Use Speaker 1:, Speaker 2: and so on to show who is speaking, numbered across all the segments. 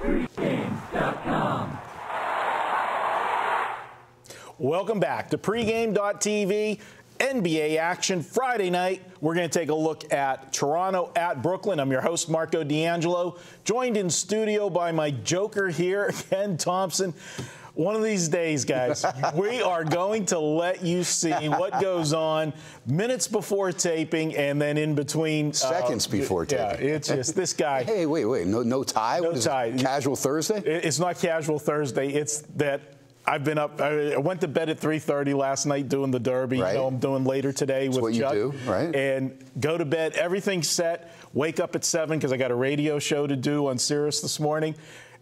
Speaker 1: Pregame.com.
Speaker 2: Welcome back to pregame.tv. NBA action Friday night. We're going to take a look at Toronto at Brooklyn. I'm your host, Marco D'Angelo, joined in studio by my joker here, Ken Thomson. One of these days, guys, we are going to let you see what goes on minutes before taping and then in between.
Speaker 3: Seconds before taping.
Speaker 2: Yeah, it's just this guy.
Speaker 3: Hey, wait. No tie?
Speaker 2: No
Speaker 3: what is
Speaker 2: tie.
Speaker 3: It, casual Thursday?
Speaker 2: It's not casual Thursday. It's that I've been up. I went to bed at 3:30 last night doing the Derby.
Speaker 3: Right.
Speaker 2: You know, I'm doing later today with
Speaker 3: That's what
Speaker 2: Chuck.
Speaker 3: you do, right?
Speaker 2: And go to bed. Everything's set. Wake up at 7 because I got a radio show to do on Sirius this morning.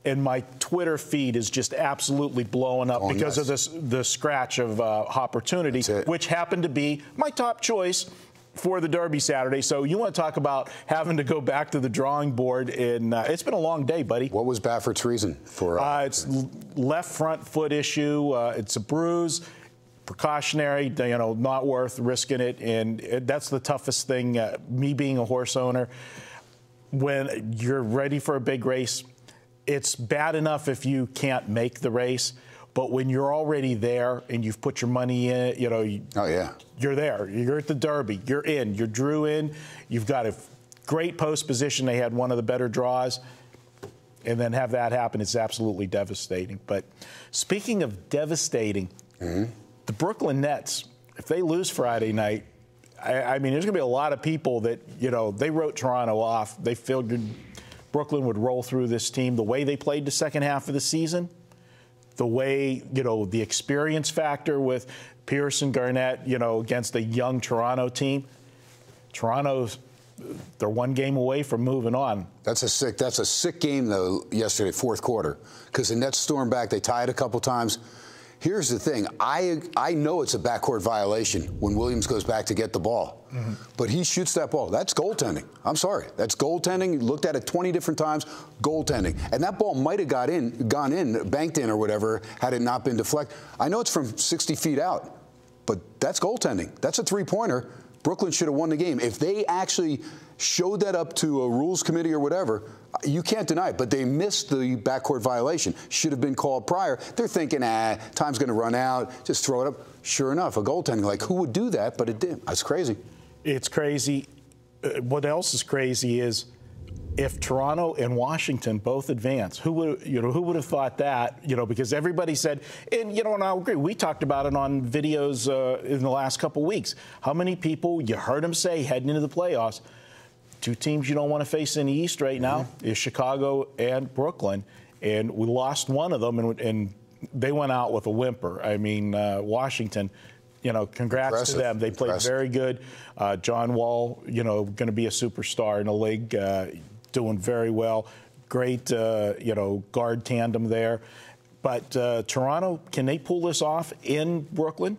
Speaker 2: And my Twitter feed is just absolutely blowing up because of the scratch of opportunity, which happened to be my top choice for the Derby Saturday. So you want to talk about having to go back to the drawing board, and it's been a long day, buddy.
Speaker 3: What was Baffert's reason for
Speaker 2: it's left front foot issue. It's a bruise, precautionary, not worth risking it. And that's the toughest thing, me being a horse owner. When you're ready for a big race, it's bad enough if you can't make the race. But when you're already there and you've put your money in it, you're there. You're at the Derby. You're in. You drew in. You've got a great post position. They had one of the better draws. And then have that happen, it's absolutely devastating. But speaking of devastating, the Brooklyn Nets, if they lose Friday night, I mean, there's going to be a lot of people that, they wrote Toronto off. They figured Brooklyn would roll through this team. The way they played the second half of the season, the way, the experience factor with Pierce and Garnett, against a young Toronto team. Toronto's, they're one game away from moving on.
Speaker 3: That's a sick game, though, yesterday, fourth quarter, because the Nets stormed back. They tied a couple times. Here's the thing. I know it's a backcourt violation when Williams goes back to get the ball. But he shoots that ball. That's goaltending. I'm sorry. That's goaltending. Looked at it 20 different times. Goaltending. And that ball might have gone in, banked in or whatever, had it not been deflected. I know it's from 60 feet out, but that's goaltending. That's a three-pointer. Brooklyn should have won the game. If they actually showed that up to a rules committee or whatever, you can't deny it. But they missed the backcourt violation. Should have been called prior. They're thinking, time's going to run out. Just throw it up. Sure enough, a goaltending. Like, who would do that? But it did. That's crazy.
Speaker 2: It's crazy. What else is crazy is if Toronto and Washington both advance, who would have thought that? Because everybody said, and and I agree. We talked about it on videos in the last couple weeks. How many people you heard them say heading into the playoffs? Two teams you don't want to face in the East right now is Chicago and Brooklyn, and we lost one of them, and they went out with a whimper. I mean, Washington. Congrats to them. They played very good. John Wall, going to be a superstar in the league, doing very well. Great, guard tandem there. But Toronto, can they pull this off in Brooklyn?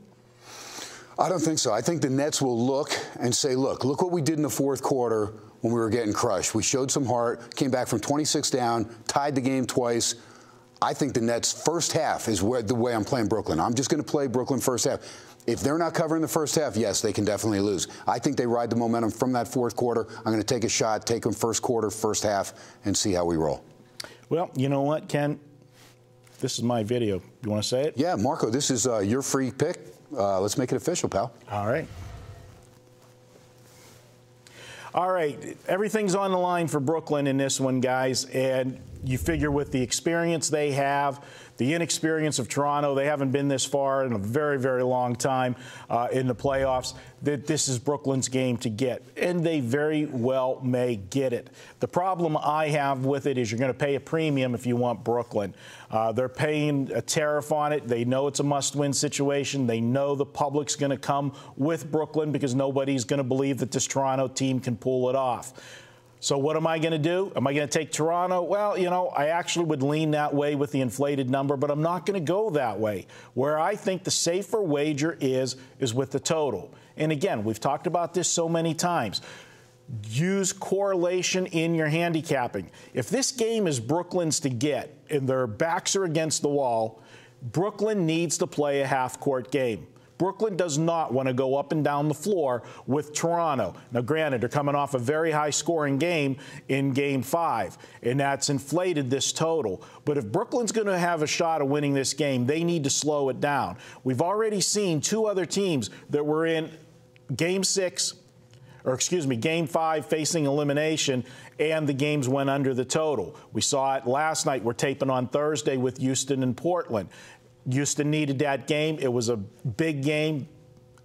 Speaker 3: I don't think so. I think the Nets will look and say, look what we did in the fourth quarter when we were getting crushed. We showed some heart, came back from 26 down, tied the game twice. I think the Nets' first half is the way I'm playing Brooklyn. I'm just going to play Brooklyn first half. If they're not covering the first half, yes, they can definitely lose. I think they ride the momentum from that fourth quarter. I'm going to take a shot, take them first quarter, first half, and see how we roll.
Speaker 2: Well, you know what, Ken? This is my video. You want to say it?
Speaker 3: Yeah, Marco, this is your free pick. Let's make it official, pal.
Speaker 2: All right. All right. Everything's on the line for Brooklyn in this one, guys. And you figure with the experience they have, the inexperience of Toronto, they haven't been this far in a very, very long time in the playoffs, that this is Brooklyn's game to get. And they very well may get it. The problem I have with it is you're going to pay a premium if you want Brooklyn. They're paying a tariff on it. They know it's a must-win situation. They know the public's going to come with Brooklyn because nobody's going to believe that this Toronto team can pull it off. So what am I going to do? Am I going to take Toronto? Well, I actually would lean that way with the inflated number, but I'm not going to go that way. Where I think the safer wager is with the total. And again, we've talked about this so many times. Use correlation in your handicapping. If this game is Brooklyn's to get and their backs are against the wall, Brooklyn needs to play a half-court game. Brooklyn does not want to go up and down the floor with Toronto. Now, granted, they're coming off a very high-scoring game in Game 5, and that's inflated this total. But if Brooklyn's going to have a shot of winning this game, they need to slow it down. We've already seen two other teams that were in Game 5 facing elimination, and the games went under the total. We saw it last night. We're taping on Thursday with Houston and Portland. Houston needed that game. It was a big game.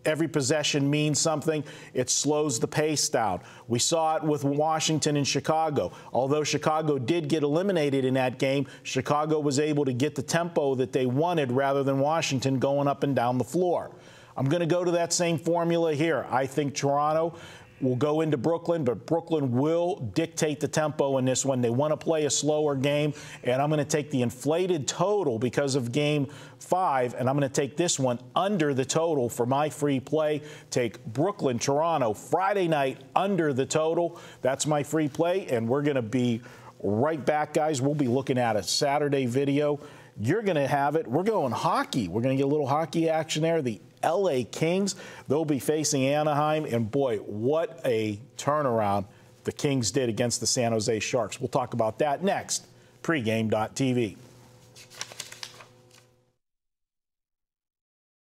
Speaker 2: Every possession means something. It slows the pace down. We saw it with Washington and Chicago. Although Chicago did get eliminated in that game, Chicago was able to get the tempo that they wanted rather than Washington going up and down the floor. I'm going to go to that same formula here. I think Toronto will go into Brooklyn, but Brooklyn will dictate the tempo in this one. They want to play a slower game, and I'm going to take the inflated total because of Game 5, and I'm going to take this one under the total for my free play. Take Brooklyn, Toronto, Friday night under the total. That's my free play, and we're going to be right back, guys. We'll be looking at a Saturday video. You're going to have it. We're going hockey. We're going to get a little hockey action there. The LA Kings, they'll be facing Anaheim, and boy, what a turnaround the Kings did against the San Jose Sharks. We'll talk about that next. Pregame.tv.